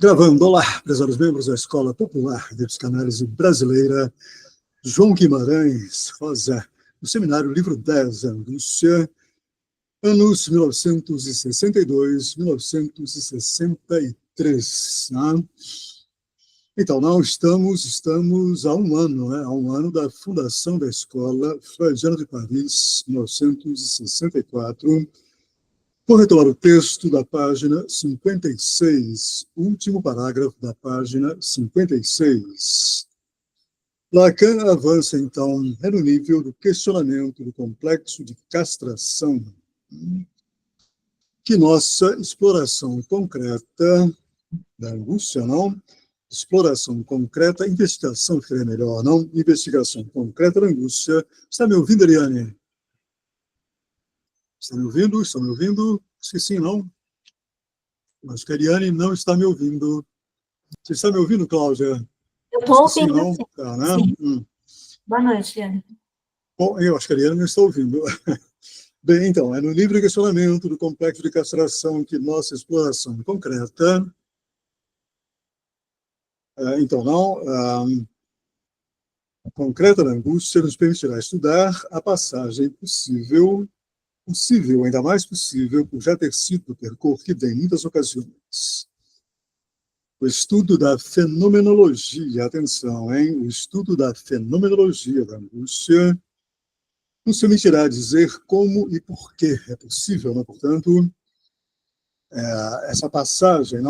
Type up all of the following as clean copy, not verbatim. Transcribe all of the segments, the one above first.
Gravando. Olá, prezados membros da Escola Popular de Psicanálise Brasileira, João Guimarães Rosa, do Seminário Livro 10, Angústia, anos 1962-1963. Né? Então, não estamos há um ano, né? Há um ano da fundação da Escola Freudiana de Paris, 1964. Vou retomar o texto da página 56, último parágrafo da página 56. Lacan avança, então, no nível do questionamento do complexo de castração, que nossa exploração concreta da angústia, não? Exploração concreta, investigação, que é melhor, não? Investigação concreta da angústia. Está me ouvindo, Eliane? Está me ouvindo? Está me ouvindo? Acho que sim, não? Mas que a Eliane não está me ouvindo. Você está me ouvindo, Cláudia? Eu estou ouvindo, não? sim. Tá, né? Sim. Boa noite, Eliane. Bom, eu acho que a Eliane não está ouvindo. Bem, então, é no livro de questionamento do complexo de castração que nossa exploração concreta... concreta da angústia nos permitirá estudar a passagem possível, ainda mais possível, por já ter sido percorrida em muitas ocasiões. O estudo da fenomenologia, atenção, hein? O estudo da fenomenologia da angústia nos permitirá dizer como e por que é possível, não? Portanto, essa passagem,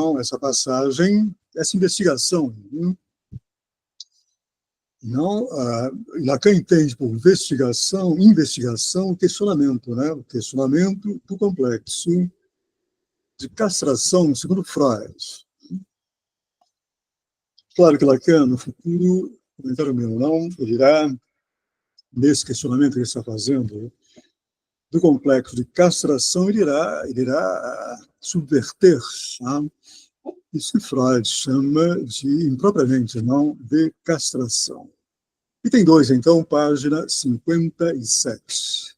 essa investigação, Lacan entende por investigação, questionamento, né? O questionamento do complexo de castração, segundo Freud. Claro que Lacan, no futuro, comentário meu, ele irá, nesse questionamento que ele está fazendo, do complexo de castração, ele irá subverter, né? Isso que Freud chama de, impropriamente, de castração. E tem dois, então, página 57.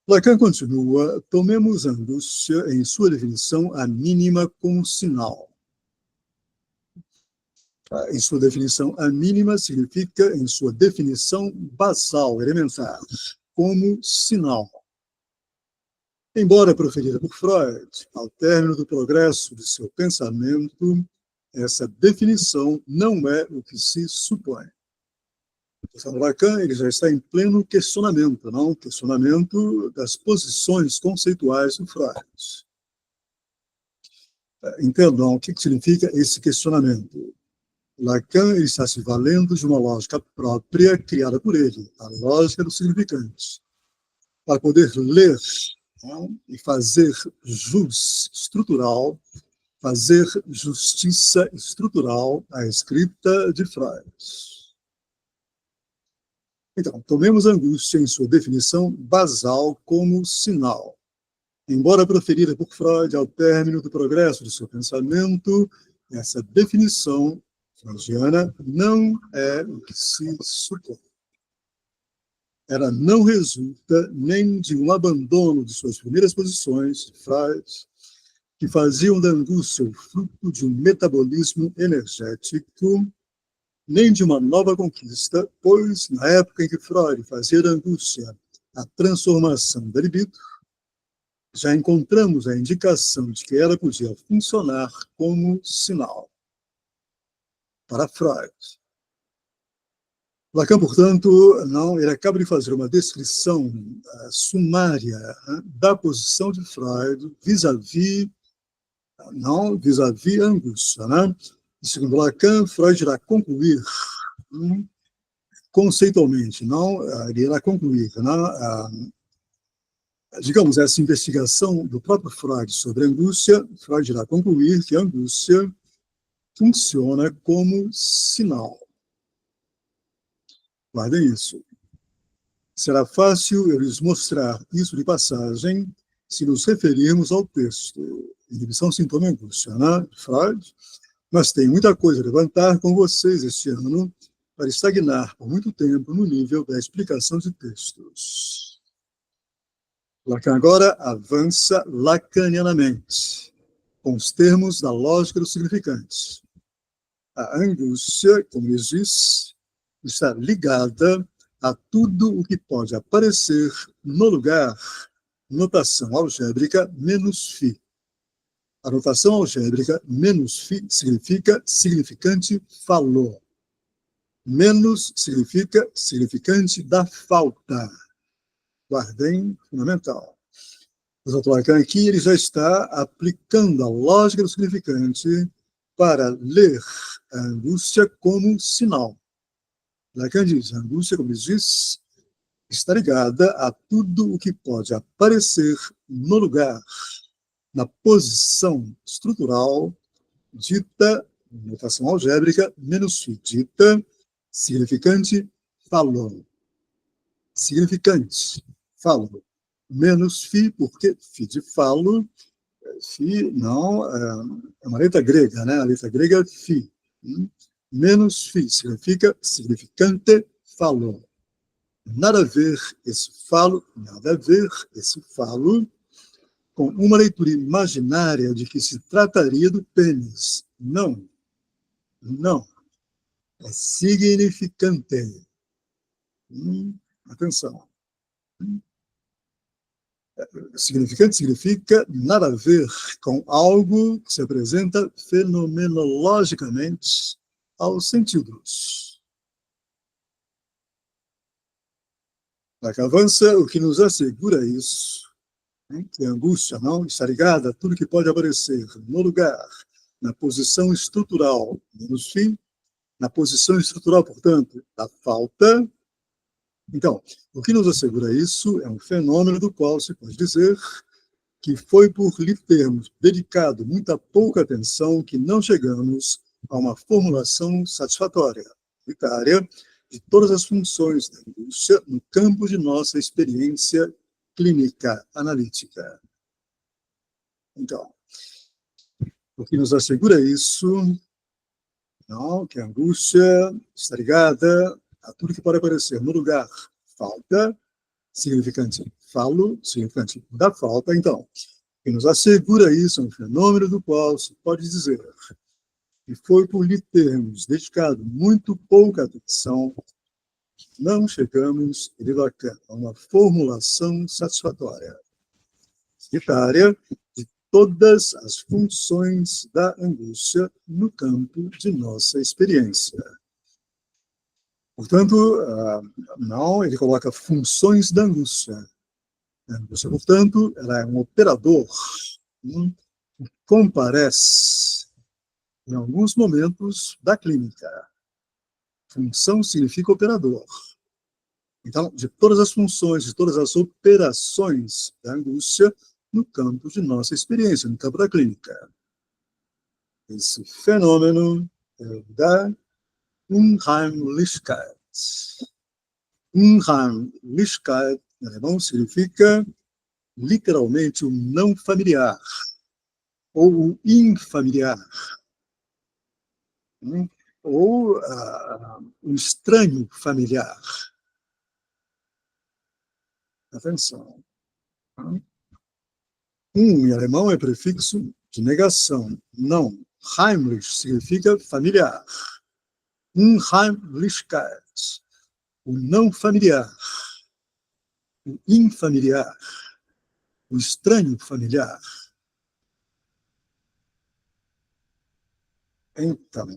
Lacan continua: tomemos a angústia em sua definição a mínima como sinal. Em sua definição, a mínima significa, em sua definição basal, elementar, como sinal. Embora proferida por Freud, ao término do progresso de seu pensamento, essa definição não é o que se supõe. O Lacan, ele já está em pleno questionamento, questionamento das posições conceituais do Freud. Entendam o que significa esse questionamento. Lacan está se valendo de uma lógica própria criada por ele, a lógica do significante, para poder ler e fazer justiça estrutural à escrita de Freud. Então, tomemos a angústia em sua definição basal como sinal. Embora proferida por Freud ao término do progresso de seu pensamento, essa definição freudiana não é o que se supõe. Ela não resulta nem de um abandono de suas primeiras posições, de Freud, que faziam da angústia o fruto de um metabolismo energético, nem de uma nova conquista, pois, na época em que Freud fazia da angústia a transformação da libido, já encontramos a indicação de que ela podia funcionar como sinal. Para Freud. Lacan, portanto, ele acaba de fazer uma descrição sumária da posição de Freud vis-à-vis a angústia. Né? E, segundo Lacan, Freud irá concluir conceitualmente, ele irá concluir, digamos, essa investigação do próprio Freud sobre a angústia, Freud irá concluir que a angústia funciona como sinal. Guardem isso. Será fácil eu lhes mostrar isso de passagem se nos referirmos ao texto Inibição, Sintoma e Angústia, né, de Freud, mas tem muita coisa a levantar com vocês este ano para estagnar por muito tempo no nível da explicação de textos. Lacan agora avança lacanianamente. com os termos da lógica dos significantes. A angústia, como lhes disse, está ligada a tudo o que pode aparecer no lugar, notação algébrica menos φ. A notação algébrica menos φ significa significante falou. Menos significa significante da falta. Guardem, fundamental. O Dr. Lacan aqui ele já está aplicando a lógica do significante para ler a angústia como sinal. Lacan diz, a angústia, como diz, está ligada a tudo o que pode aparecer no lugar, na posição estrutural dita, notação algébrica, menos φ, dita, significante, falou. Significante, falou. Menos φ, porque φ de falo, φ não, é uma letra grega, né? A letra grega é φ. Menos φ significa significante, falou. Nada a ver esse falo, nada a ver esse falo com uma leitura imaginária de que se trataria do pênis. Não, não. É significante. Atenção. Significante significa nada a ver com algo que se apresenta fenomenologicamente aos sentidos. Lacan avança, o que nos assegura isso, que a angústia não está ligada a tudo que pode aparecer no lugar, na posição estrutural, menos φ, na posição estrutural, portanto, da falta. Então, o que nos assegura isso é um fenômeno do qual se pode dizer que foi por lhe termos dedicado muita pouca atenção que não chegamos a uma formulação satisfatória, unitária, de todas as funções da angústia no campo de nossa experiência clínica, analítica. Então, o que nos assegura isso, não, que a angústia está ligada a tudo que pode aparecer no lugar, falta, significante falo, significante da falta. Então, o que nos assegura isso é um fenômeno do qual se pode dizer que foi por lhe termos dedicado muito pouca atenção que não chegamos, ele Lacan, a uma formulação satisfatória, unitária, de todas as funções da angústia no campo de nossa experiência. Portanto, não, ele coloca funções da angústia. A angústia, portanto, ela é um operador que comparece em alguns momentos da clínica. Função significa operador. Então, de todas as funções, de todas as operações da angústia no campo de nossa experiência, no campo da clínica. Esse fenômeno é da Unheimlichkeit. Unheimlichkeit, em alemão, significa literalmente o não familiar, ou o infamiliar, ou o estranho familiar. Atenção. Em alemão é prefixo de negação, não. Heimlich significa familiar. Unheimlichkeit, o não familiar, o infamiliar, o estranho familiar. Então,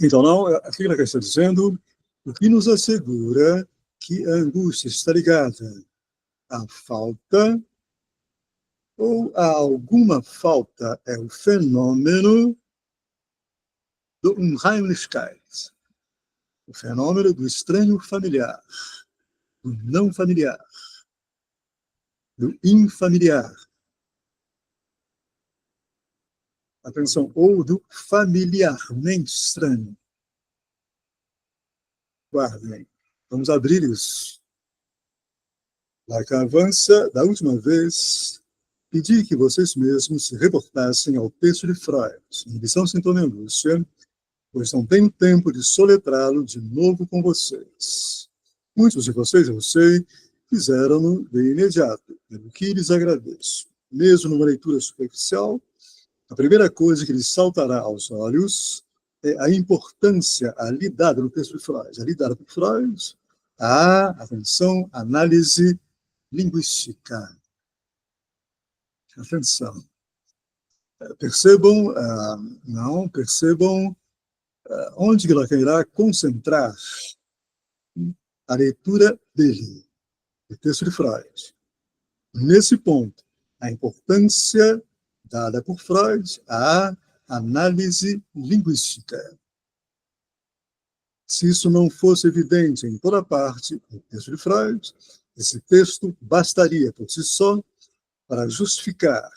então não, aqui que ela está dizendo, o que nos assegura que a angústia está ligada à falta ou a alguma falta é o fenômeno do Unheimlichkeit, o fenômeno do estranho familiar, do não familiar, do infamiliar. Atenção, ou do familiarmente estranho. Guardem. Vamos abrir isso. Lacan avança, da última vez, pedi que vocês mesmos se reportassem ao texto de Freud, Inibição, Sintoma e Angústia, pois não tenho tempo de soletrá-lo de novo com vocês. Muitos de vocês, eu sei, fizeram-no de imediato, pelo que lhes agradeço. Mesmo numa leitura superficial, a primeira coisa que lhes saltará aos olhos é a importância ali dada no texto de Freud. Ali dada por Freud, a, atenção, análise linguística. Atenção. Percebam, percebam onde Lacan irá concentrar a leitura dele, do texto de Freud. Nesse ponto, a importância dada por Freud à análise linguística. Se isso não fosse evidente em toda parte no texto de Freud, esse texto bastaria por si só para justificar,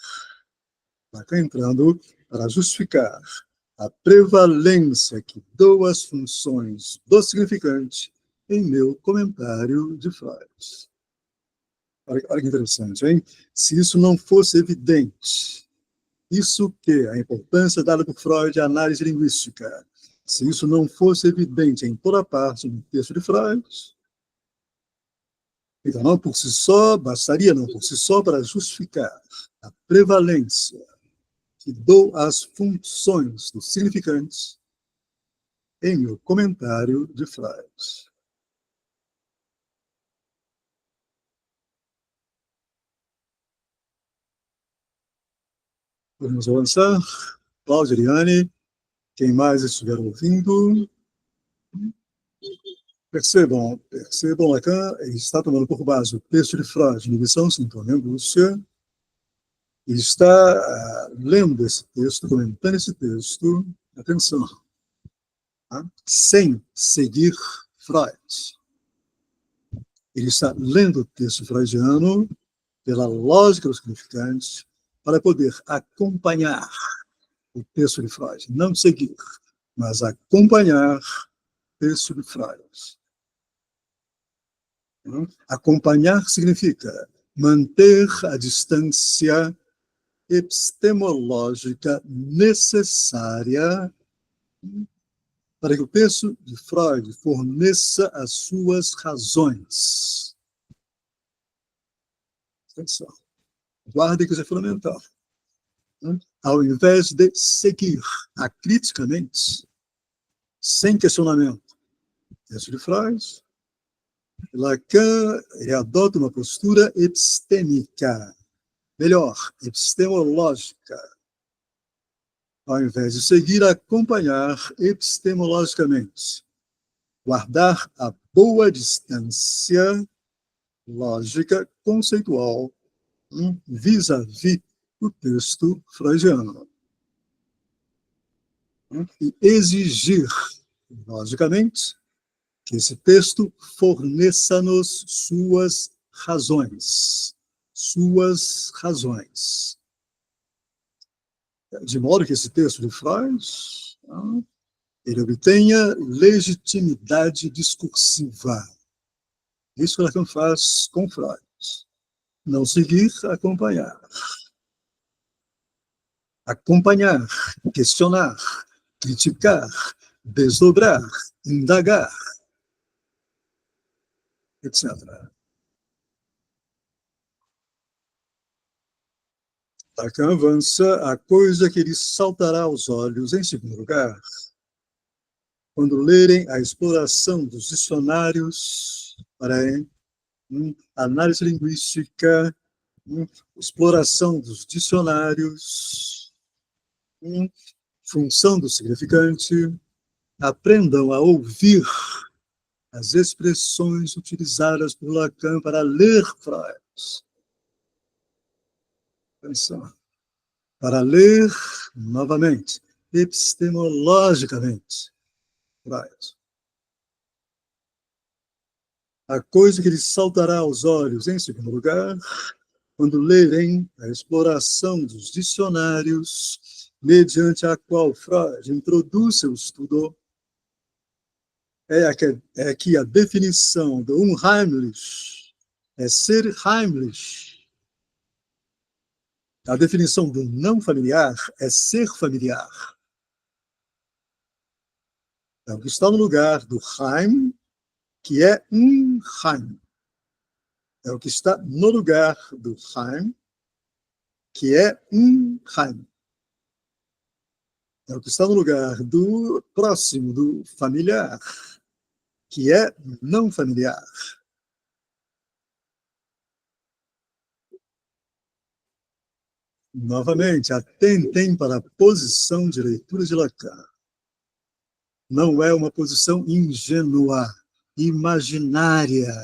Lacan entrando, para justificar a prevalência que dou às funções do significante em meu comentário de Freud. Olha que interessante, hein? Se isso não fosse evidente, isso que a importância dada por Freud à análise linguística, se isso não fosse evidente em toda parte no texto de Freud, então não por si só, bastaria não por si só para justificar a prevalência que dou às funções dos significantes em meu comentário de Freud. Vamos avançar. Cláudia, Ariane, quem mais estiver ouvindo? Percebam, Lacan está tomando por base o texto de Freud, Inibição, Sintoma e Angústia, e está lendo esse texto, comentando esse texto, atenção, sem seguir Freud. Ele está lendo o texto freudiano pela lógica do significante para poder acompanhar o texto de Freud. Não seguir, mas acompanhar o texto de Freud. Acompanhar significa manter a distância epistemológica necessária para que o texto de Freud forneça as suas razões. Atenção. Guardem que isso é fundamental. Ao invés de seguir acriticamente, sem questionamento, o texto de Freud, Lacan adota uma postura epistêmica, melhor, epistemológica. Ao invés de seguir, acompanhar epistemologicamente. Guardar a boa distância lógica, conceitual, vis-à-vis do texto freudiano. E exigir, logicamente, que esse texto forneça-nos suas razões. Suas razões. De modo que esse texto de Freud, ele obtenha legitimidade discursiva. Isso que Lacan faz com Freud. Não seguir, acompanhar. Acompanhar, questionar, criticar, desdobrar, indagar, etc. Lacan avança a coisa que lhes saltará aos olhos, em segundo lugar, quando lerem a exploração dos dicionários, análise linguística, exploração dos dicionários, função do significante, aprendam a ouvir as expressões utilizadas por Lacan para ler Freud. Atenção. Para ler, novamente, epistemologicamente, Freud. A coisa que lhes saltará aos olhos, em segundo lugar, quando lerem a exploração dos dicionários, mediante a qual Freud introduz seu estudo, é que a definição do unheimlich é ser heimlich. A definição do não familiar é ser familiar. É o que está no lugar do Heim, que é um Heim. É o que está no lugar do Heim, que é um Heim. É o que está no lugar do próximo, do familiar, que é não familiar. Novamente, atentem para a posição de leitura de Lacan. Não é uma posição ingênua, imaginária,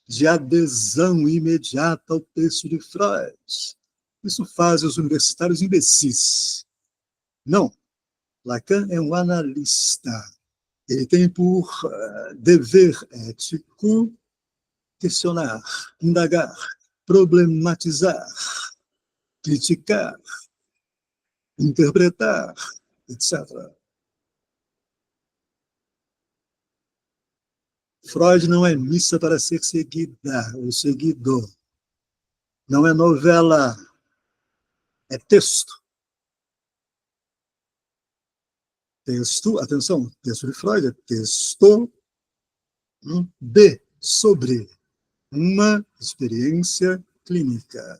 de adesão imediata ao texto de Freud. Isso faz os universitários imbecis. Não. Lacan é um analista. Ele tem por dever ético questionar, indagar, problematizar, criticar, interpretar, etc. Freud não é missa para ser seguida ou seguido. Não é novela, é texto. Texto, atenção, texto de Freud é texto sobre uma experiência clínica.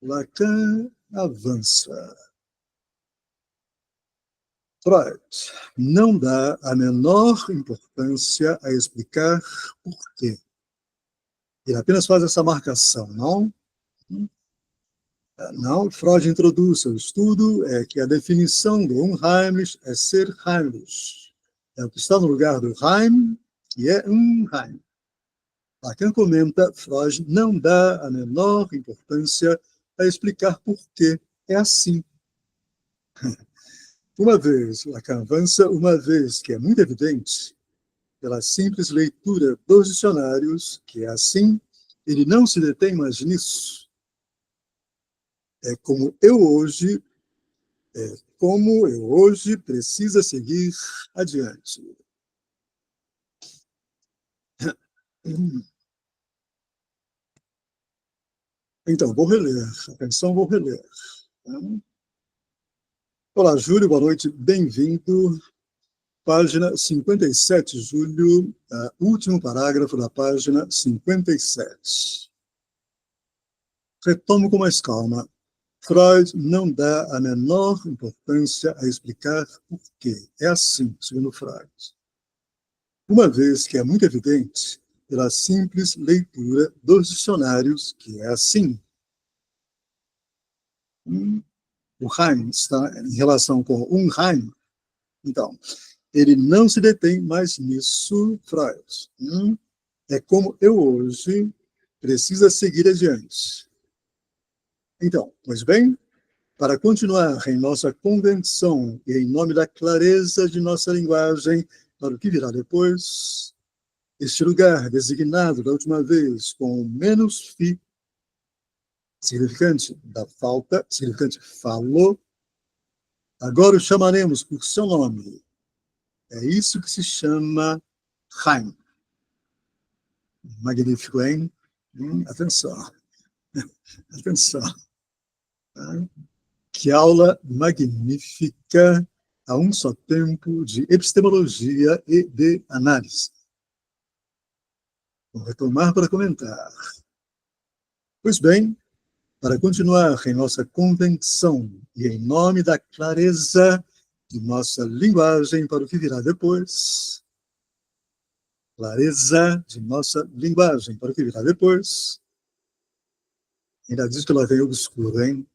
Lacan avança. Freud não dá a menor importância a explicar por quê. Ele apenas faz essa marcação, não? Não, Freud introduz seu estudo que a definição do Unheimlich é ser heimlich. É o que está no lugar do Heim, que é Unheim. Lacan comenta, Freud não dá a menor importância a explicar por que é assim. Uma vez, Lacan avança, uma vez que é muito evidente, pela simples leitura dos dicionários, que é assim, ele não se detém mais nisso. É como eu hoje precisa seguir adiante. Então, vou reler. Atenção, vou reler. Olá, Júlio, boa noite, bem-vindo. Página 57, Júlio, último parágrafo da página 57. Retomo com mais calma. Freud não dá a menor importância a explicar por quê. É assim, segundo Freud. Uma vez que é muito evidente, pela simples leitura dos dicionários, que é assim. O Heim está em relação com Unheim. Então, ele não se detém mais nisso, Freud. É como eu hoje precisa seguir adiante. Então, pois bem, para continuar em nossa convenção e em nome da clareza de nossa linguagem para o que virá depois, este lugar designado da última vez com menos fi, significante da falta, significante falou, agora o chamaremos por seu nome. É isso que se chama Heim. Magnífico, hein? Atenção. Atenção. Que aula magnífica a um só tempo de epistemologia e de análise. Vou retomar para comentar. Pois bem, para continuar em nossa convenção e em nome da clareza de nossa linguagem para o que virá depois, clareza de nossa linguagem para o que virá depois, ainda diz que ela vem obscuro, hein?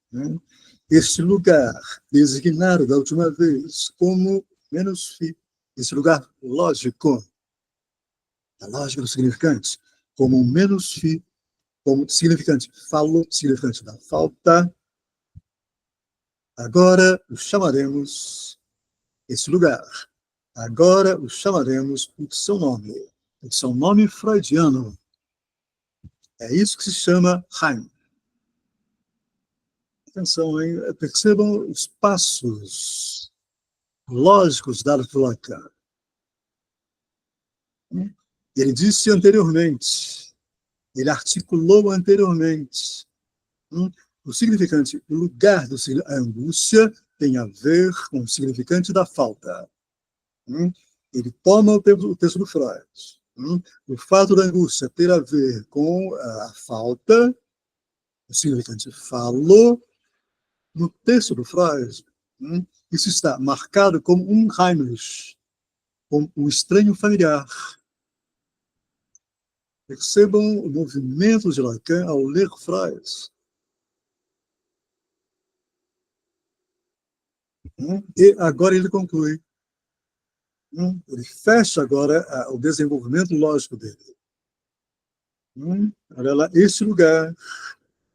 Este lugar designado da última vez como menos fi, esse lugar lógico, a lógica do significante, como menos fi, como significante falou, significante da falta, agora o chamaremos, esse lugar, agora o chamaremos por seu nome freudiano. É isso que se chama Heim. Atenção, hein? Percebam os passos lógicos dados por Lacan. Ele disse anteriormente, ele articulou anteriormente, o significante, o lugar do significante, a angústia tem a ver com o significante da falta. Ele toma o texto do Freud. O fato da angústia ter a ver com a falta, o significante falo, no texto do Freud, isso está marcado como unheimlich, como um estranho familiar. Percebam o movimento de Lacan ao ler Freud. E agora ele conclui. Ele fecha agora o desenvolvimento lógico dele. Olha lá, esse lugar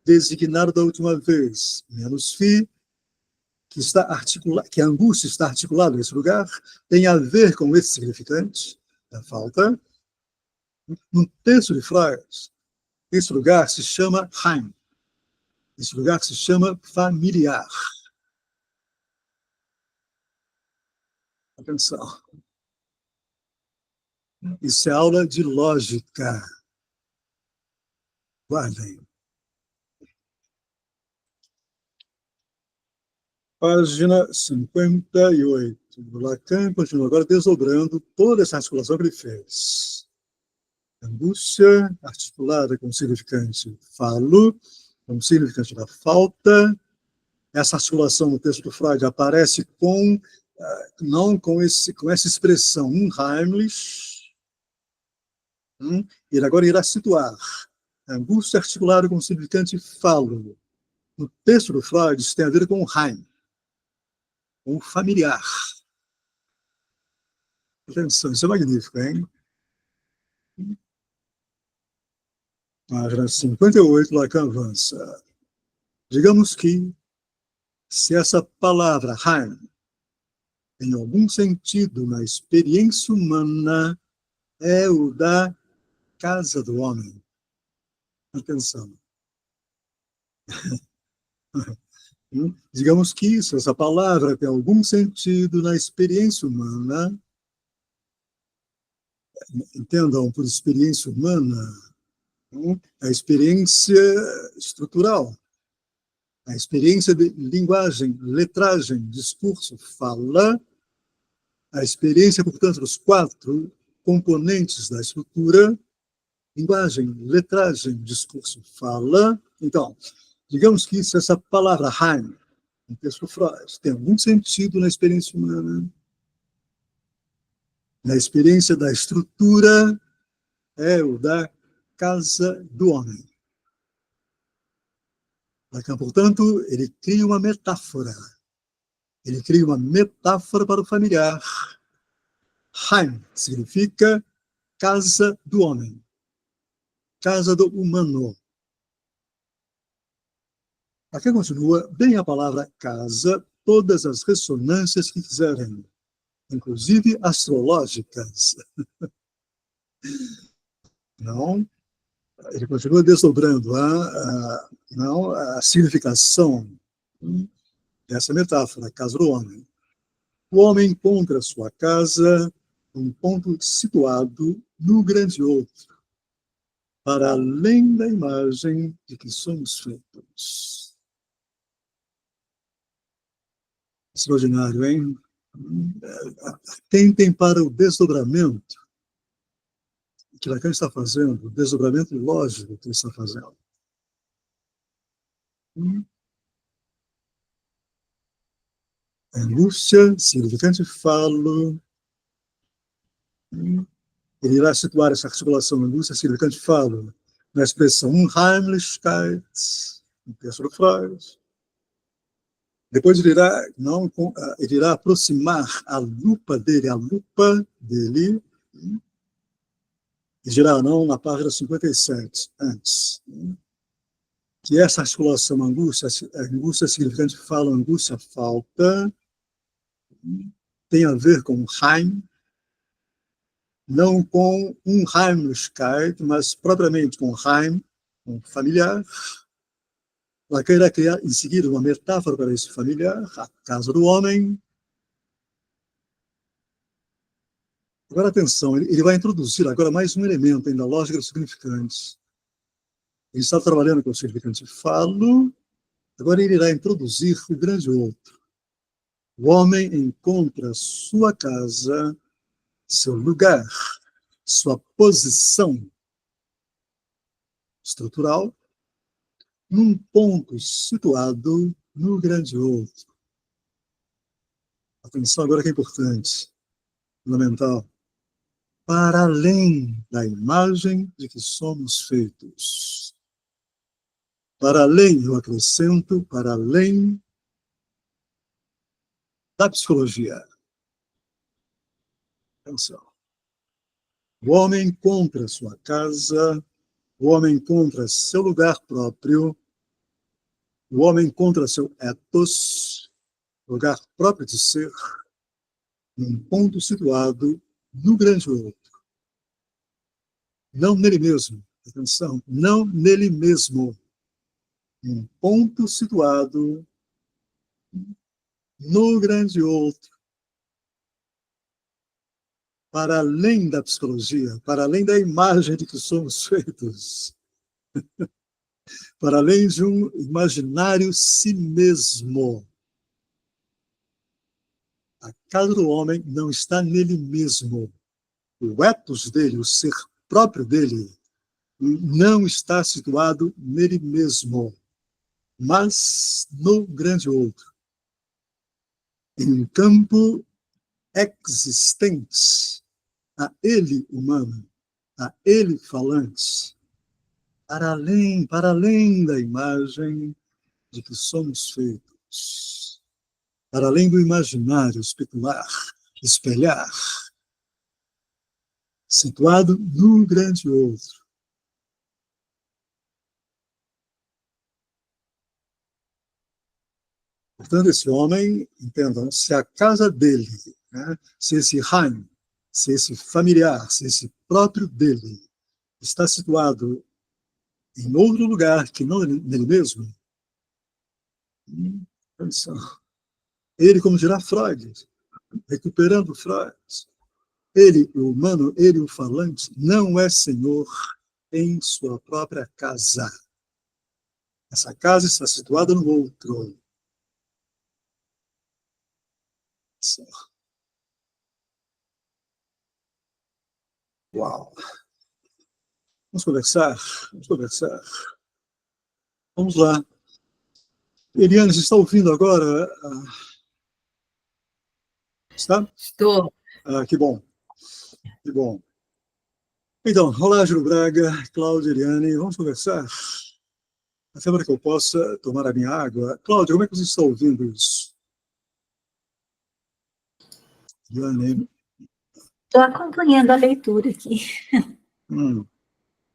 designado da última vez, menos phi, que a angústia está articulada nesse lugar, tem a ver com esse significante da falta. No texto de Freud, esse lugar se chama Heim. Esse lugar se chama familiar. Atenção. Isso é aula de lógica. Guardem. Página 58. Lacan continua agora desdobrando toda essa articulação que ele fez. Angústia articulada com o significante falo, com o significante da falta. Essa articulação no texto do Freud aparece não com essa expressão unheimlich. Ele agora irá situar a angústia articulada com o significante falo. No texto do Freud, isso tem a ver com o Heim, com o familiar. Atenção, isso é magnífico, hein? Página 58, Lacan avança. Digamos que, se essa palavra Heim tem algum sentido na experiência humana, é o da casa do homem. Atenção. Digamos que, se essa palavra tem algum sentido na experiência humana, entendam por experiência humana, a experiência estrutural, a experiência de linguagem, letragem, discurso, fala, a experiência, portanto, dos 4 componentes da estrutura, linguagem, letragem, discurso, fala. Então, digamos que se essa palavra Heim, no texto Freud, tem algum sentido na experiência humana, na experiência da estrutura, é o da casa do homem. Lacan, portanto, ele cria uma metáfora. Ele cria uma metáfora para o familiar. Heim significa casa do homem, casa do humano. Aqui continua bem a palavra casa, todas as ressonâncias que quiserem, inclusive astrológicas. Não? Ele continua desdobrando a significação dessa metáfora, casa do homem. O homem encontra sua casa num ponto situado no grande outro, para além da imagem de que somos feitos. Extraordinário, hein? Atentem para o desdobramento que Lacan está fazendo, o desdobramento lógico que ele está fazendo. Angústia, significante falo. Ele irá situar essa articulação angústia, significante falo, na expressão Unheimlichkeit, no texto do Freud. Depois ele irá aproximar a lupa dele, e dirá não na página 57, antes. Que essa articulação angústia significante falo, angústia falta, tem a ver com Heim, não com Unheimlichkeit, mas propriamente com Heim, com familiar. Lacan irá criar em seguida uma metáfora para esse familiar, a casa do homem. Agora atenção, ele vai introduzir agora mais um elemento ainda, lógica dos significantes. Ele está trabalhando com o significante falo, agora ele irá introduzir o grande outro. O homem encontra sua casa, seu lugar, sua posição estrutural, num ponto situado no grande outro. Atenção agora que é importante, fundamental. Para além da imagem de que somos feitos. Para além, eu acrescento, para além da psicologia. Atenção. O homem encontra sua casa, o homem encontra seu lugar próprio, o homem encontra seu ethos, lugar próprio de ser, num ponto situado no grande outro. Não nele mesmo, atenção, não nele mesmo. Um ponto situado no grande outro. Para além da psicologia, para além da imagem de que somos feitos, para além de um imaginário si mesmo. A casa do homem não está nele mesmo. O ethos dele, o ser próprio dele, não está situado nele mesmo, mas no grande outro. Em um campo existente, a ele humano, a ele falante, para além da imagem de que somos feitos, para além do imaginário especular, espelhar, situado no grande outro. Portanto, esse homem, entendam, se a casa dele, né, se esse Heim, se esse familiar, se esse próprio dele está situado em outro lugar que não nele mesmo, ele, como dirá Freud, recuperando Freud, ele, o humano, ele, o falante, não é senhor em sua própria casa. Essa casa está situada no outro. Uau! Vamos conversar, vamos conversar. Vamos lá. Eliane, você está ouvindo agora? Está? Estou. Que bom. Que bom. Então, olá, Júlio Braga, Cláudia, Eliane, vamos conversar? Até para que eu possa tomar a minha água. Cláudia, como é que você está ouvindo isso? Eliane. Estou acompanhando a leitura aqui.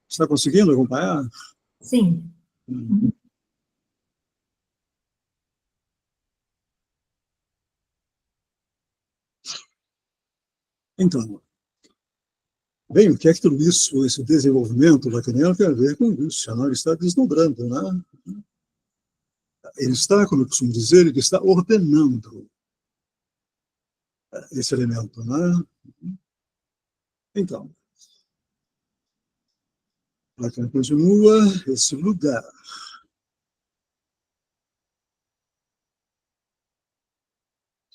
Está conseguindo acompanhar? Sim. Então, bem, o que é que tudo isso, esse desenvolvimento lacaniano tem a ver com isso? Ele está desdobrando, né? Ele está, como eu costumo dizer, ele está ordenando esse elemento, né? Então, Lacan continua, esse lugar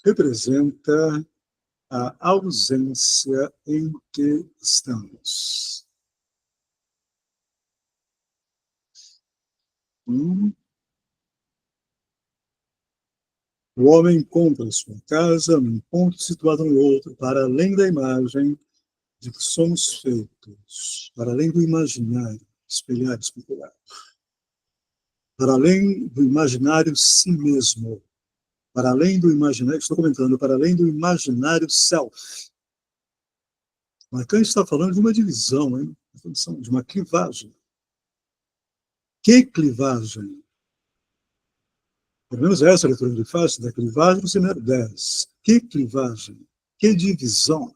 representa a ausência em que estamos. O homem encontra sua casa num ponto situado no outro, para além da imagem de que somos feitos, para além do imaginário, espelhar, especular, para além do imaginário si mesmo, para além do imaginário, estou comentando, para além do imaginário self. Lacan está falando de uma divisão, hein? De uma clivagem. Que clivagem? Pelo menos essa leitura ele faz, da clivagem do seminário 10. Que clivagem? Que divisão?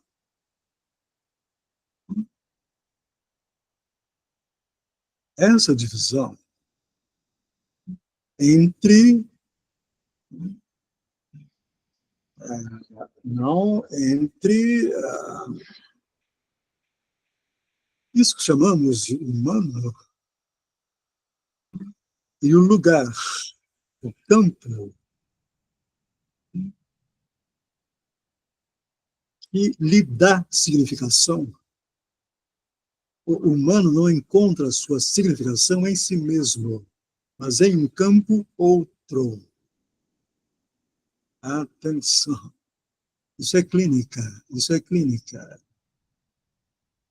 Essa divisão entre não entre isso que chamamos de humano e o lugar, o campo que lhe dá significação. O humano não encontra sua significação em si mesmo, mas em um campo outro. Atenção. Isso é clínica, isso é clínica.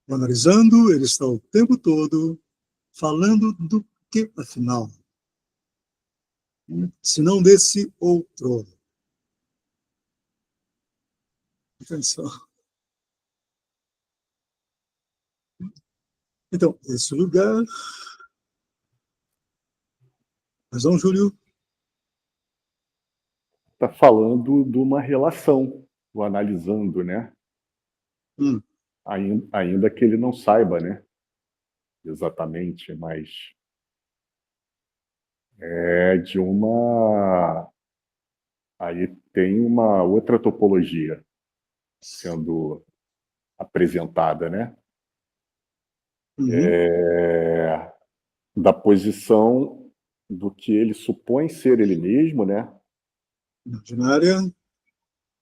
Analisando, ele está o tempo todo falando do que, afinal? Se não desse outro. Atenção. Então, esse lugar... Mas não, Júlio? Está falando de uma relação, o analisando, né? Ainda que ele não saiba, né? Exatamente, mas é de uma... Aí tem uma outra topologia sendo apresentada, né? Da posição do que ele supõe ser ele mesmo, né? Imaginária.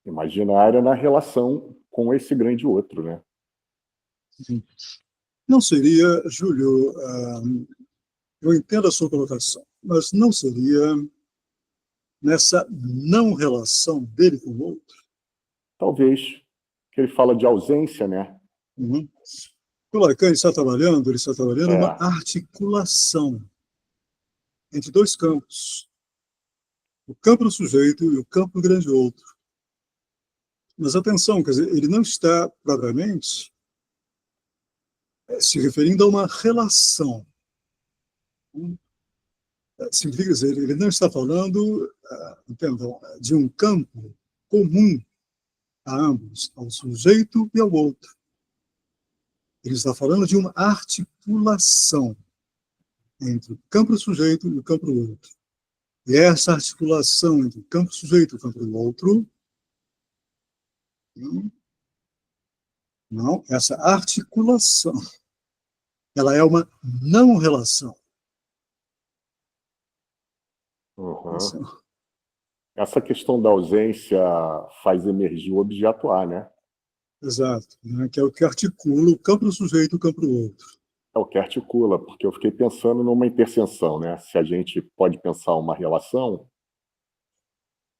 Imaginária na relação com esse grande outro, né? Não seria, Júlio, eu entendo a sua colocação, mas não seria nessa não relação dele com o outro? Talvez, que ele fala de ausência, né? O Lacan está trabalhando uma articulação entre dois campos. O campo do sujeito e o campo do grande outro. Mas atenção, quer dizer, ele não está propriamente se referindo a uma relação. Significa dizer, ele não está falando, entendam, de um campo comum a ambos, ao sujeito e ao outro. Ele está falando de uma articulação entre o campo do sujeito e o campo do outro. E essa articulação entre o campo do sujeito e o campo do outro, não, essa articulação, ela é uma não relação. Essa questão da ausência faz emergir o objeto A, né? Exato, né? Que é o que articula o campo do sujeito e o campo do outro. É o que articula, porque eu fiquei pensando numa interseção, né? Se a gente pode pensar uma relação,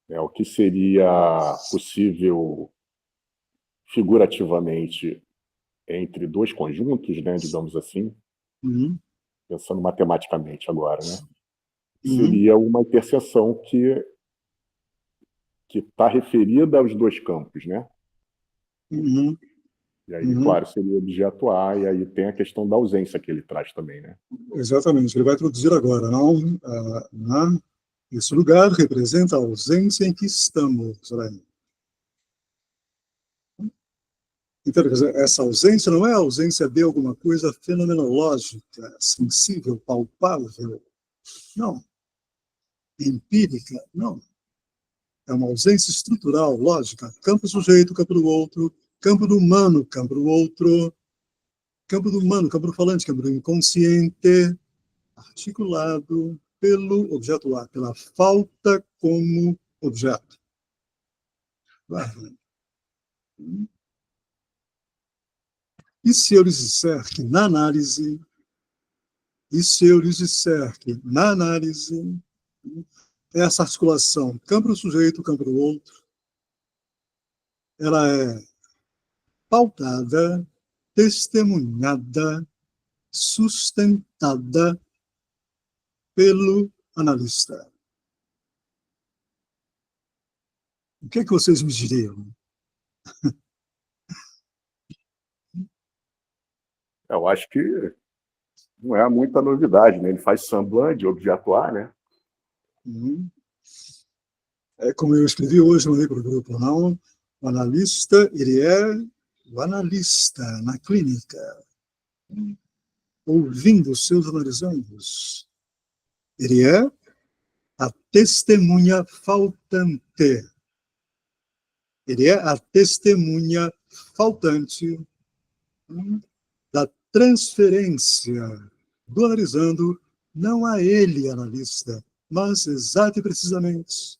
o que seria possível figurativamente entre dois conjuntos, né, digamos assim, pensando matematicamente agora, né? Seria uma interseção que está referida aos dois campos, né? E aí, claro, seria o objeto A, e aí tem a questão da ausência que ele traz também, né? Exatamente, ele vai introduzir agora. Esse lugar representa a ausência em que estamos. Então, quer dizer, essa ausência não é a ausência de alguma coisa fenomenológica, sensível, palpável. Não. Empírica, não. É uma ausência estrutural, lógica. Campo sujeito, campo do outro, campo do humano, campo do outro, campo do humano, campo do falante, campo do inconsciente, articulado pelo objeto A, pela falta como objeto. E se eu lhes disser que na análise, essa articulação campo do sujeito, campo do outro, ela é pautada, testemunhada, sustentada pelo analista. O que é que vocês me diriam? Eu acho que não é muita novidade, né? Ele faz semblant de objeto A, né? É como eu escrevi hoje no livro do grupo, não? O analista, ele é o analista na clínica, ouvindo os seus analisandos. Ele é a testemunha faltante. Ele é a testemunha faltante da transferência do analisando, não a ele, analista, mas exato e precisamente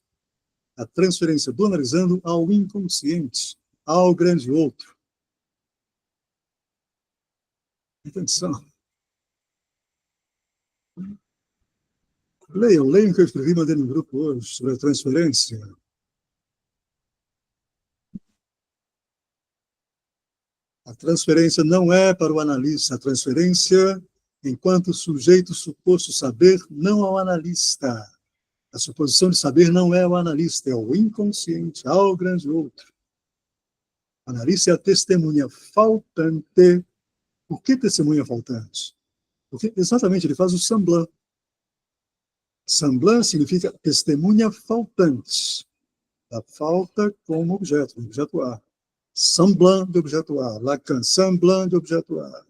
a transferência do analisando ao inconsciente. ao grande outro. Atenção. Leiam o que eu escrevi e mandei no grupo hoje sobre a transferência. A transferência não é para o analista. A transferência, enquanto sujeito suposto saber, não ao analista. A suposição de saber não é o analista, é o inconsciente, ao grande outro. O analista é a testemunha faltante. Por que testemunha faltante? Porque exatamente ele faz o semblant. Semblant significa testemunha faltante. A falta como objeto, objeto A. Semblant de objeto A. Lacan, semblant de objeto A.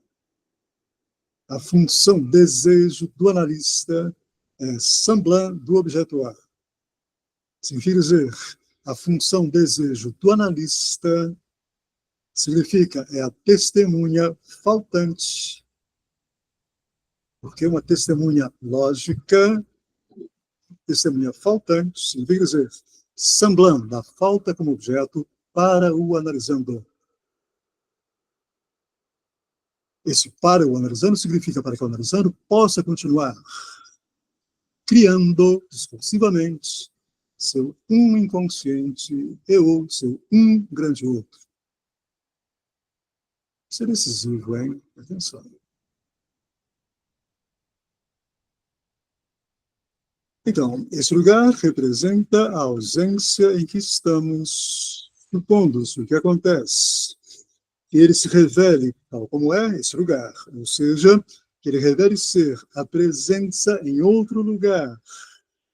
A função desejo do analista é semblant do objeto A. Significa dizer, a função desejo do analista significa é a testemunha faltante. Porque uma testemunha lógica, testemunha faltante, significa dizer, semblant da falta como objeto para o analisando. Esse para o analisando significa para que o analisando possa continuar criando discursivamente seu inconsciente e ou seu grande outro. Isso é decisivo, hein? Atenção. Então, esse lugar representa a ausência em que estamos supondo-se o que acontece. Que ele se revele tal como é esse lugar, ou seja, que ele revele ser a presença em outro lugar,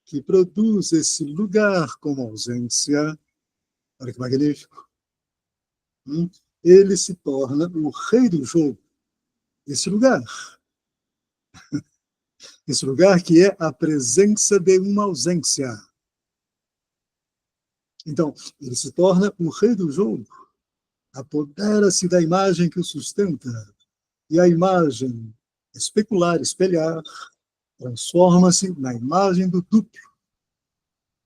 que produz esse lugar como ausência. Olha que magnífico. Ele se torna o rei do jogo. Esse lugar. Esse lugar que é a presença de uma ausência. Então, ele se torna o rei do jogo. Apodera-se da imagem que o sustenta. E a imagem especular, espelhar, transforma-se na imagem do duplo,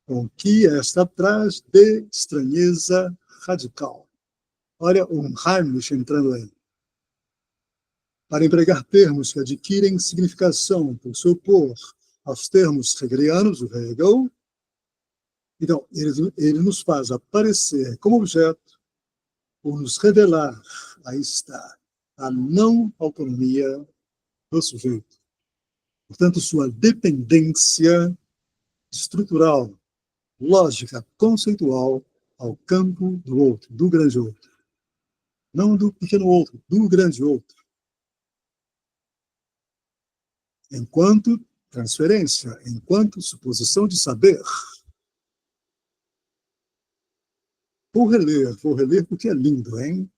com que esta traz de estranheza radical. Olha o Heimlich entrando aí. Para empregar termos que adquirem significação por se opor aos termos hegelianos, o Hegel, então, ele nos faz aparecer como objeto por nos revelar, aí está, a não autonomia do sujeito. Portanto, sua dependência estrutural, lógica, conceitual ao campo do outro, do grande outro. Não do pequeno outro, do grande outro. Enquanto transferência, enquanto suposição de saber. Vou reler porque é lindo, hein?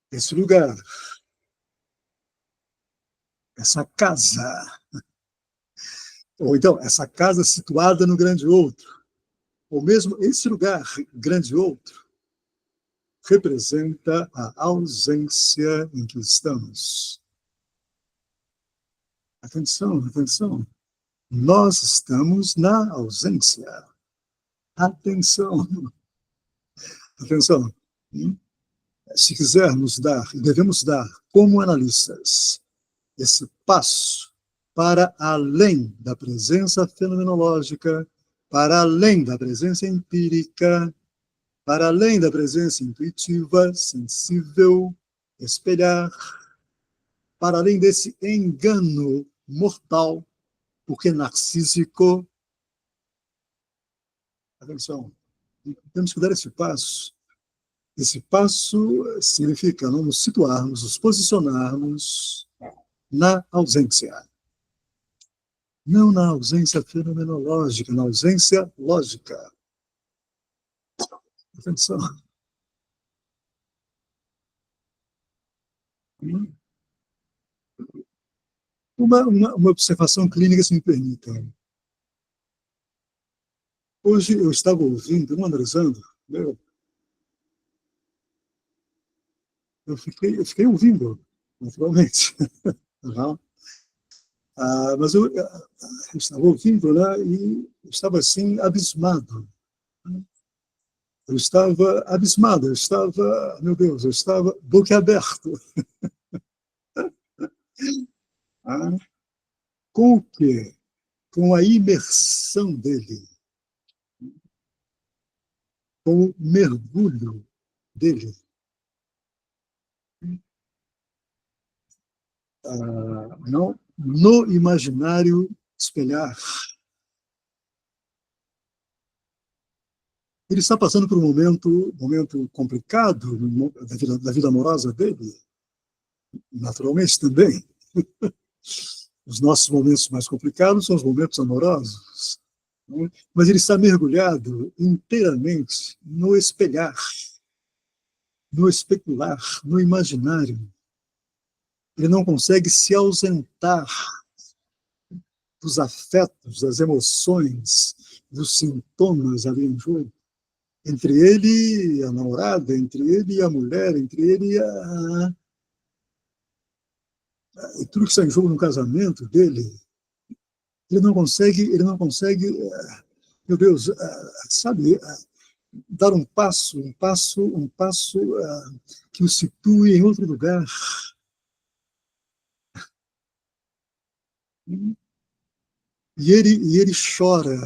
Esse lugar, essa casa, ou então essa casa situada no grande outro, ou mesmo esse lugar, grande outro, representa a ausência em que estamos. Atenção, atenção. Nós estamos na ausência. Atenção. Atenção. Se quisermos dar, e devemos dar, como analistas, esse passo para além da presença fenomenológica, para além da presença empírica, para além da presença intuitiva, sensível, espelhar, para além desse engano mortal, porque narcísico. Atenção, temos que dar esse passo. Esse passo significa nos situarmos, nos posicionarmos na ausência. Não na ausência fenomenológica, na ausência lógica. Atenção. Uma observação clínica, se me permitem. Hoje eu estava ouvindo, analisando, eu fiquei ouvindo, naturalmente. Mas eu estava ouvindo lá e estava assim, abismado. Eu estava abismado, eu estava, meu Deus, eu estava boquiaberto. Ah, com o quê? Com a imersão dele, com o mergulho dele. Não, no imaginário espelhar. Ele está passando por um momento complicado da vida amorosa dele, naturalmente também. Os nossos momentos mais complicados são os momentos amorosos. Né? Mas ele está mergulhado inteiramente no espelhar, no especular, no imaginário. Ele não consegue se ausentar dos afetos, das emoções, dos sintomas ali em jogo. Entre ele e a namorada, entre ele e a mulher, entre ele e tudo que está em jogo no casamento dele. Ele não consegue, meu Deus, sabe, dar um passo que o situe em outro lugar. E ele chora,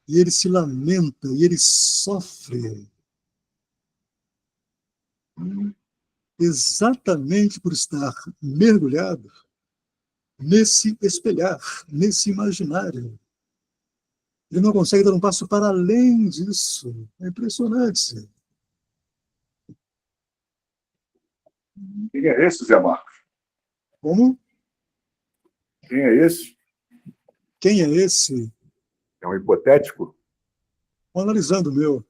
e ele se lamenta, e ele sofre. Exatamente por estar mergulhado nesse espelhar, nesse imaginário. Ele não consegue dar um passo para além disso. É impressionante. Quem é esse, Zé Marcos? Como? Quem é esse? Quem é esse? É um hipotético? Analisando o meu.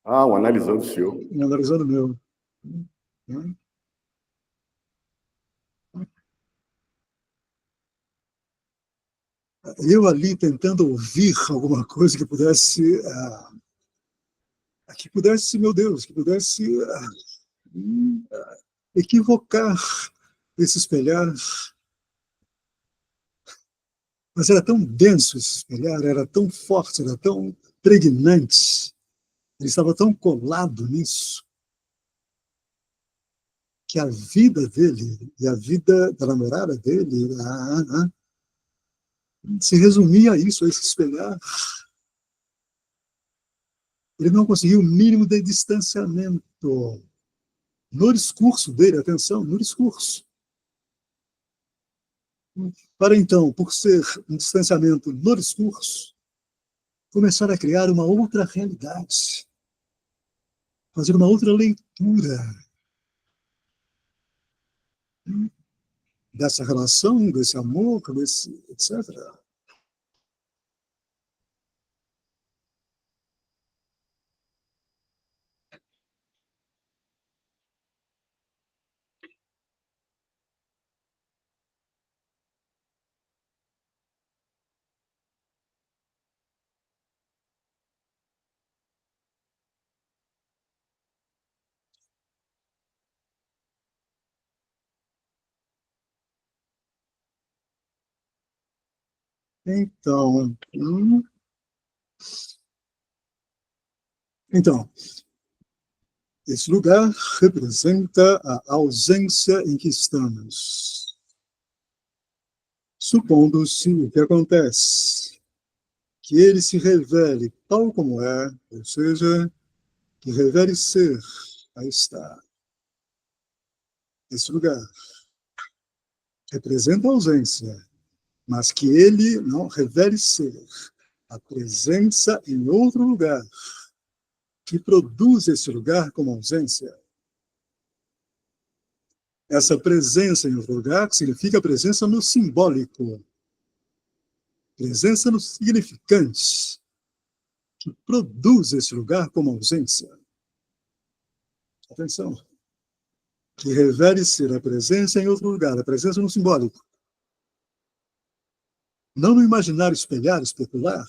Ah, um analisando o seu. Analisando o meu. Eu ali tentando ouvir alguma coisa que pudesse, meu Deus, que pudesse equivocar esse espelhar. Mas era tão denso esse espelhar, era tão forte, era tão pregnante. Ele estava tão colado nisso, que a vida dele e a vida da namorada dele se resumia a isso, a esse espelhar. Ele não conseguiu o mínimo de distanciamento no discurso dele, atenção, no discurso. Para então, por ser um distanciamento no discurso, começar a criar uma outra realidade, fazer uma outra leitura dessa relação, desse amor, etc. Então, esse lugar representa a ausência em que estamos. Supondo-se o que acontece, que ele se revele tal como é, ou seja, que revele ser, aí está. Esse lugar representa a ausência, mas que ele não revele ser a presença em outro lugar, que produz esse lugar como ausência. Essa presença em outro lugar significa presença no simbólico, presença no significante, que produz esse lugar como ausência. Atenção. Que revele ser a presença em outro lugar, a presença no simbólico. Não no imaginário espelhar, especular.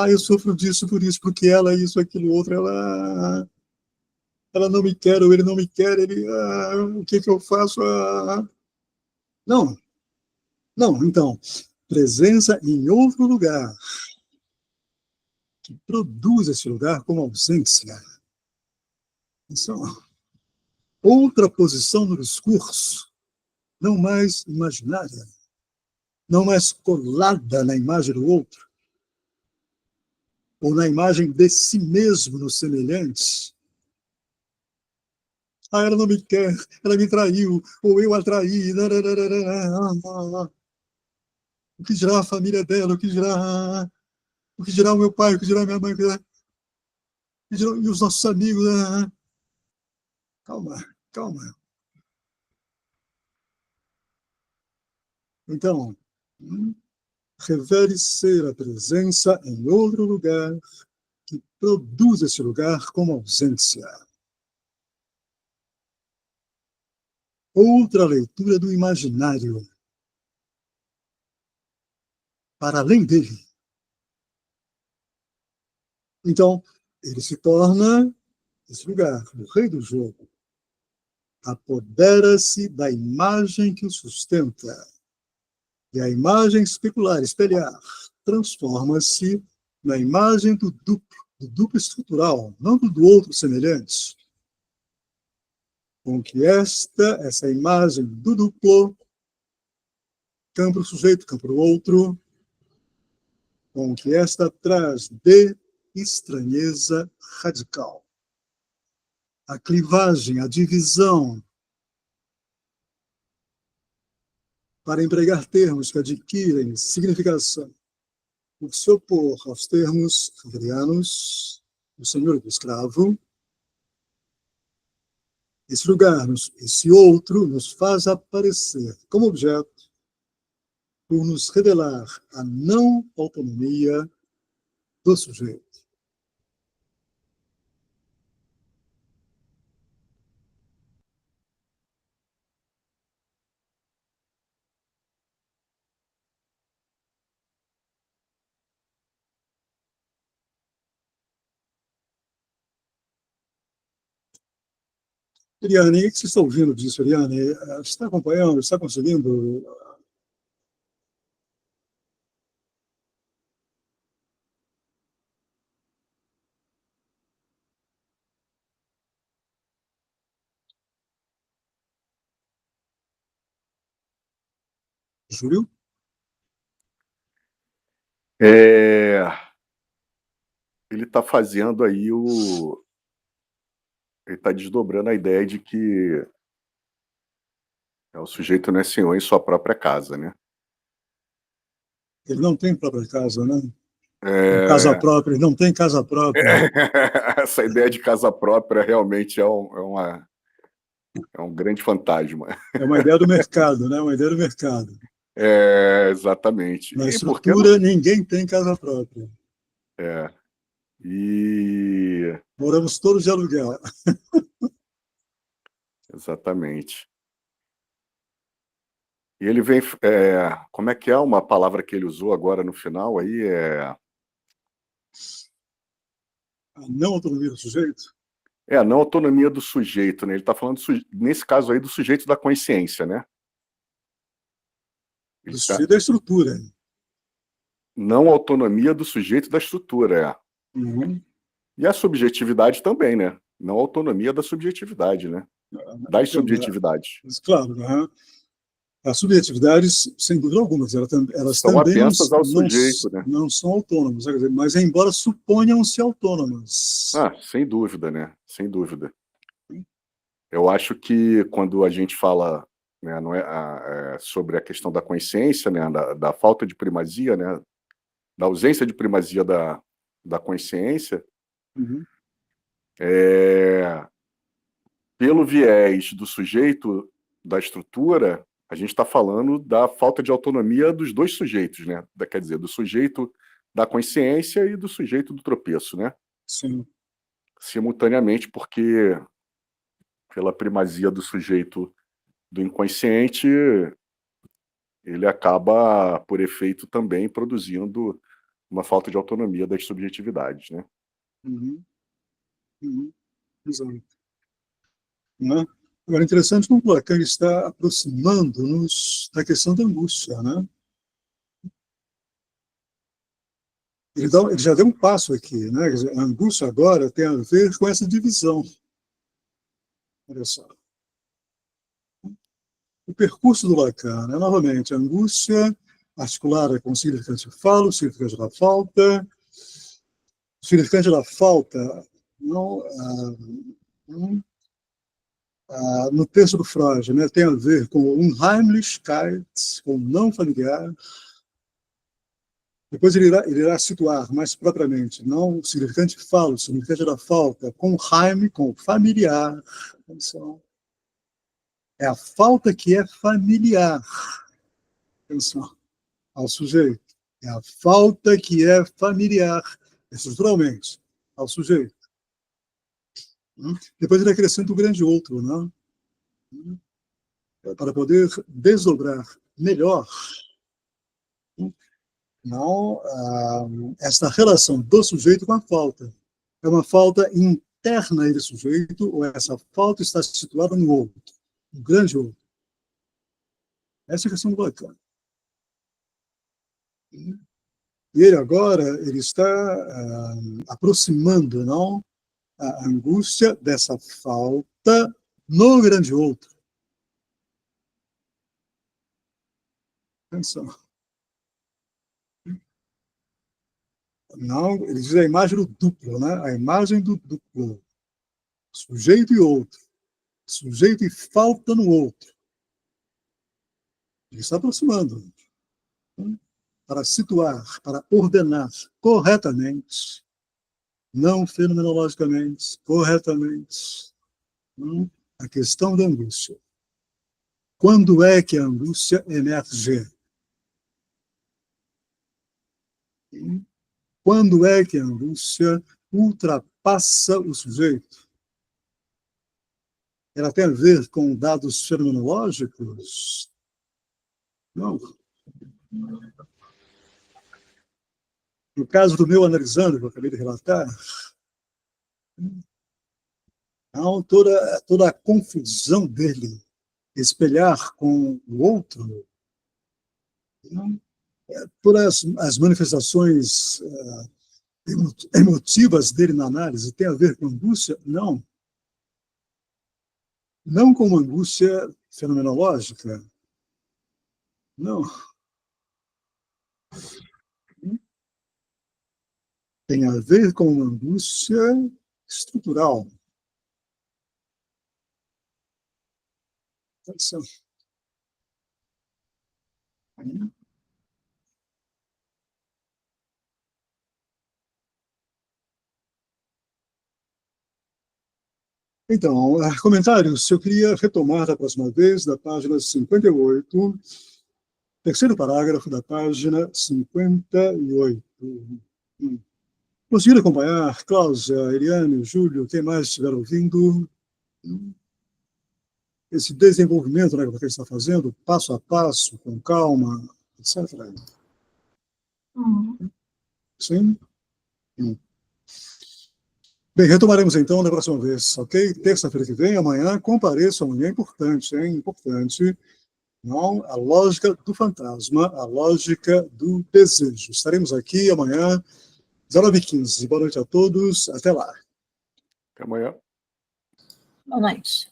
Eu sofro disso, por isso, porque ela, isso, aquilo, outro, ela não me quer, ou ele não me quer, o que eu faço? Não. Não, então, presença em outro lugar, que produz esse lugar como ausência. Isso é outra posição no discurso, não mais imaginária, não mais colada na imagem do outro, ou na imagem de si mesmo no semelhante. Ah, ela não me quer, ela me traiu, ou eu a traí. O que dirá a família dela? O que dirá o meu pai? O que dirá a minha mãe? E os nossos amigos? Calma, calma. Então, revele ser a presença em outro lugar que produz esse lugar como ausência. Outra leitura do imaginário, para além dele. Então, ele se torna esse lugar, o rei do jogo. Apodera-se da imagem que o sustenta. E a imagem especular, espelhar, transforma-se na imagem do duplo estrutural, não do outro semelhante. Com que essa imagem do duplo, campo para o sujeito, campo para o outro, com que esta traz de estranheza radical. A clivagem, a divisão, para empregar termos que adquirem significação, por se opor aos termos hegelianos do senhor e do escravo, esse lugar, esse outro, nos faz aparecer como objeto por nos revelar a não autonomia do sujeito. Eliane, o que você está ouvindo disso, Eliane? Você está acompanhando? Está conseguindo? Júlio? Ele está fazendo aí ele está desdobrando a ideia de que o sujeito não é senhor em sua própria casa, né? Ele não tem própria casa, né? Casa É... própria, ele não tem casa própria. Essa ideia de casa própria realmente é um grande fantasma. É uma ideia do mercado, né? Uma ideia do mercado. Exatamente. Na E por que não? estrutura, ninguém tem casa própria. E Moramos todos de aluguel. exatamente. E ele vem, como é que é uma palavra que ele usou agora no final aí? A não autonomia do sujeito. A não autonomia do sujeito, né? Ele está falando, nesse caso aí, do sujeito da consciência, né? Do sujeito da estrutura. Não autonomia do sujeito da estrutura, Uhum. E a subjetividade também, né? Não autonomia da subjetividade, né? Das subjetividades. Claro, né? As subjetividades, sem dúvida alguma, elas São também apensas ao sujeito, né? não são autônomas, mas embora suponham-se autônomas. Sem dúvida, né? Sem dúvida. Eu acho que quando a gente fala, né, não sobre a questão da consciência, né, da falta de primazia, né, da ausência de primazia da consciência, Uhum. Pelo viés do sujeito da estrutura, a gente está falando da falta de autonomia dos dois sujeitos, né? Quer dizer, do sujeito da consciência e do sujeito do tropeço, né? Sim. Simultaneamente, porque pela primazia do sujeito do inconsciente, ele acaba, por efeito, também produzindo uma falta de autonomia das subjetividades, né? Uhum. Uhum. Exato. Né? Agora, interessante como o Lacan está aproximando-nos da questão da angústia, né? ele já deu um passo aqui, né? Quer dizer, a angústia agora tem a ver com essa divisão. Olha só. O percurso do Lacan, né? Novamente, a angústia articulada com o significante falo, o significante da falta. O significante da falta, não, no texto do Freud, né, tem a ver com o Unheimlichkeit, com o não familiar. Depois ele irá situar mais propriamente, não o significante falo, o significante da falta, com o Heim, com o familiar. Atenção. É a falta que é familiar. Atenção ao sujeito. É a falta que é familiar, estruturalmente, ao sujeito. Depois ele acrescenta o grande outro, não? Para poder desdobrar melhor, não, esta relação do sujeito com a falta. É uma falta interna desse sujeito, ou essa falta está situada no outro, no grande outro. Essa é a questão do Lacan. E ele agora está aproximando, não, a angústia dessa falta no grande outro. Atenção. Não, ele diz a imagem do duplo, né? A imagem do duplo. Sujeito e outro. Sujeito e falta no outro. Ele está aproximando. Para situar, para ordenar corretamente, não fenomenologicamente, corretamente, a questão da angústia. Quando é que a angústia emerge? Quando é que a angústia ultrapassa o sujeito? Ela tem a ver com dados fenomenológicos? Não. No caso do meu analisando, que eu acabei de relatar, não, toda a confusão dele espelhar com o outro, não, todas as manifestações emotivas dele na análise tem a ver com angústia? Não. Não com uma angústia fenomenológica. Não. Tem a ver com uma angústia estrutural. Atenção. Então, comentários, eu queria retomar da próxima vez, da página 58, terceiro parágrafo da página 58. Conseguiram acompanhar? Cláudia, Eliane, Júlio, quem mais estiver ouvindo? Esse desenvolvimento, né, que você está fazendo, passo a passo, com calma, etc. Sim? Bem, retomaremos então na próxima vez, ok? Terça-feira que vem, amanhã, compareço, amanhã é importante, hein? Importante. Não, a lógica do fantasma, a lógica do desejo. Estaremos aqui amanhã, 19h15. Boa noite a todos, até lá. Até amanhã. Boa noite.